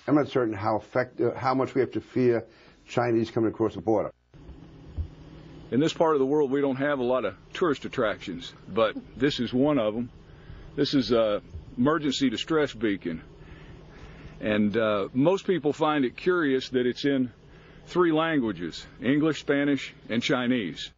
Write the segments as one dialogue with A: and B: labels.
A: I'm not certain how much we have to fear Chinese coming across the border.
B: In this part of the world, we don't have a lot of tourist attractions, but this is one of them. This is an emergency distress beacon. And most people find it curious that it's in 3 languages, English, Spanish, and Chinese.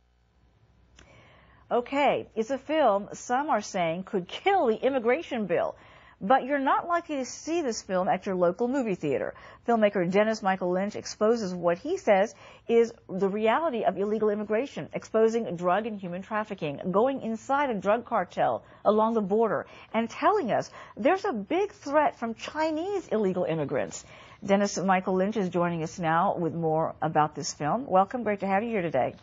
C: Okay, it's a film some are saying could kill the immigration bill. But you're not likely to see this film at your local movie theater. Filmmaker Dennis Michael Lynch exposes what he says is the reality of illegal immigration, exposing drug and human trafficking, going inside a drug cartel along the border, and telling us there's a big threat from Chinese illegal immigrants. Dennis Michael Lynch is joining us now with more about this film. Welcome. Great to have you here today.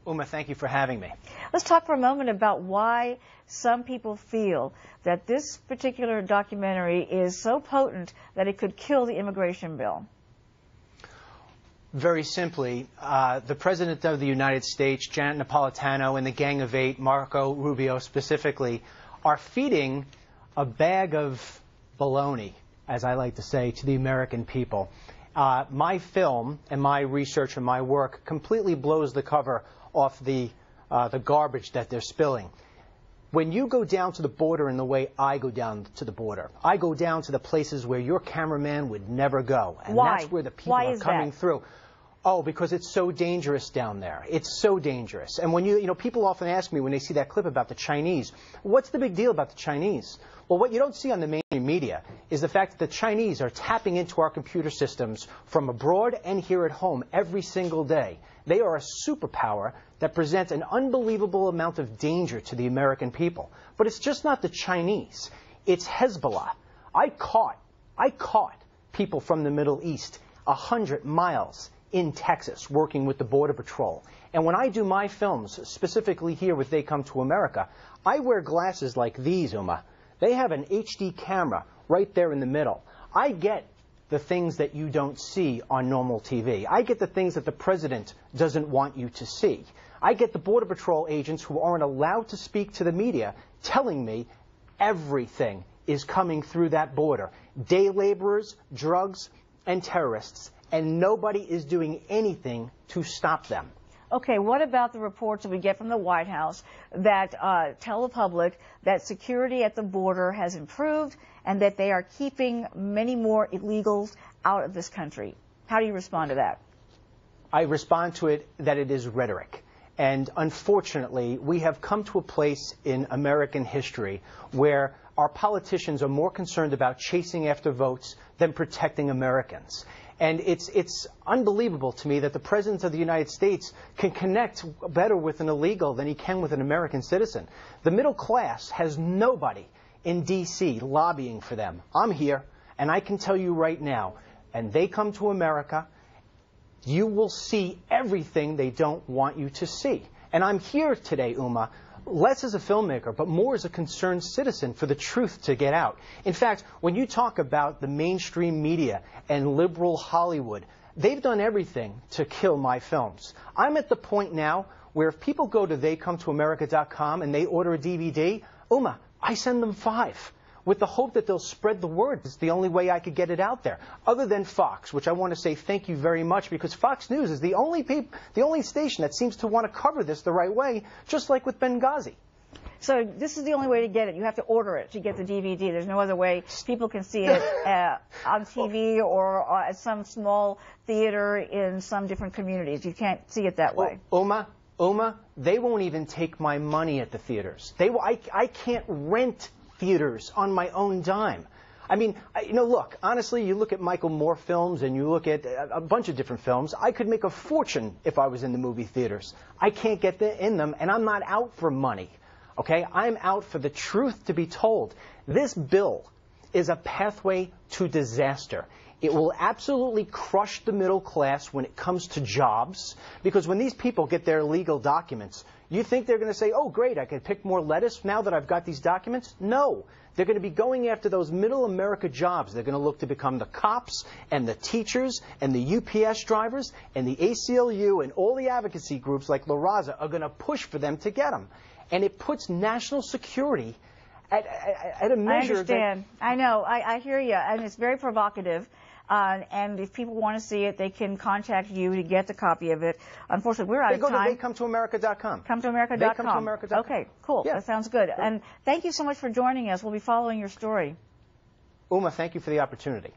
D: Uma, thank you for having me.
C: Let's talk for a moment about why some people feel that this particular documentary is so potent that it could kill the immigration bill.
D: Very simply, the President of the United States, Janet Napolitano, and the Gang of Eight, Marco Rubio specifically, are feeding a bag of baloney, as I like to say, to the American people. My film and my research and my work completely blows the cover off the garbage that they're spilling. When you go down to the border in the way I go down to the border, I go down to the places where your cameraman would never go. And
C: Why?
D: That's where the people are coming through. Oh, because it's so dangerous down there. It's so dangerous. And when you know, people often ask me when they see that clip about the Chinese, what's the big deal about the Chinese? Well, what you don't see on the mainstream media is the fact that the Chinese are tapping into our computer systems from abroad and here at home every single day. They are a superpower that presents an unbelievable amount of danger to the American people. But it's just not the Chinese. It's Hezbollah. I caught people from the Middle East 100 miles in Texas working with the Border Patrol. And when I do my films, specifically here with They Come to America, I wear glasses like these, Uma. They have an HD camera right there in the middle. I get the things that you don't see on normal TV. I get the things that the president doesn't want you to see. I get the Border Patrol agents who aren't allowed to speak to the media telling me everything is coming through that border. Day laborers, drugs, and terrorists. And nobody is doing anything to stop them.
C: Okay, what about the reports that we get from the White House that tell the public that security at the border has improved and that they are keeping many more illegals out of this country? How do you respond to that?
D: I respond to it that it is rhetoric. And unfortunately, we have come to a place in American history where our politicians are more concerned about chasing after votes than protecting Americans. And it's unbelievable to me that the President of the United States can connect better with an illegal than he can with an American citizen. The middle class has nobody in D.C. lobbying for them. I'm here, and I can tell you right now, and They Come to America, you will see everything they don't want you to see. And I'm here today, Uma, less as a filmmaker, but more as a concerned citizen for the truth to get out. In fact, when you talk about the mainstream media and liberal Hollywood, they've done everything to kill my films. I'm at the point now where if people go to theycometoamerica.com and they order a DVD, Uma, I send them 5. With the hope that they'll spread the word. It's the only way I could get it out there. Other than Fox, which I want to say thank you very much, because Fox News is the only station that seems to want to cover this the right way, just like with Benghazi.
C: So this is the only way to get it. You have to order it to get the DVD. There's no other way people can see it on TV or at some small theater in some different communities. You can't see it that way.
D: Uma, they won't even take my money at the theaters. I can't rent theaters on my own dime. I mean, look, honestly, you look at Michael Moore films and you look at a bunch of different films, I could make a fortune if I was in the movie theaters. I can't get in them, and I'm not out for money, okay? I'm out for the truth to be told. This bill is a pathway to disaster. It will absolutely crush the middle class when it comes to jobs, because when these people get their legal documents, you think they're going to say, oh, great, I can pick more lettuce now that I've got these documents? No. They're going to be going after those middle America jobs. They're going to look to become the cops and the teachers and the UPS drivers, and the ACLU and all the advocacy groups like La Raza are going to push for them to get them. And it puts national security at a measure.
C: I understand. I know. I hear you, and it's very provocative. And if people want to see it, they can contact you to get the copy of it. Unfortunately, we're out of time.
D: They come to America.com.
C: ComeToAmerica.com.
D: They come to America.com.
C: Okay, cool.
D: Yeah.
C: That sounds good. And thank you so much for joining us. We'll be following your story.
D: Uma, thank you for the opportunity.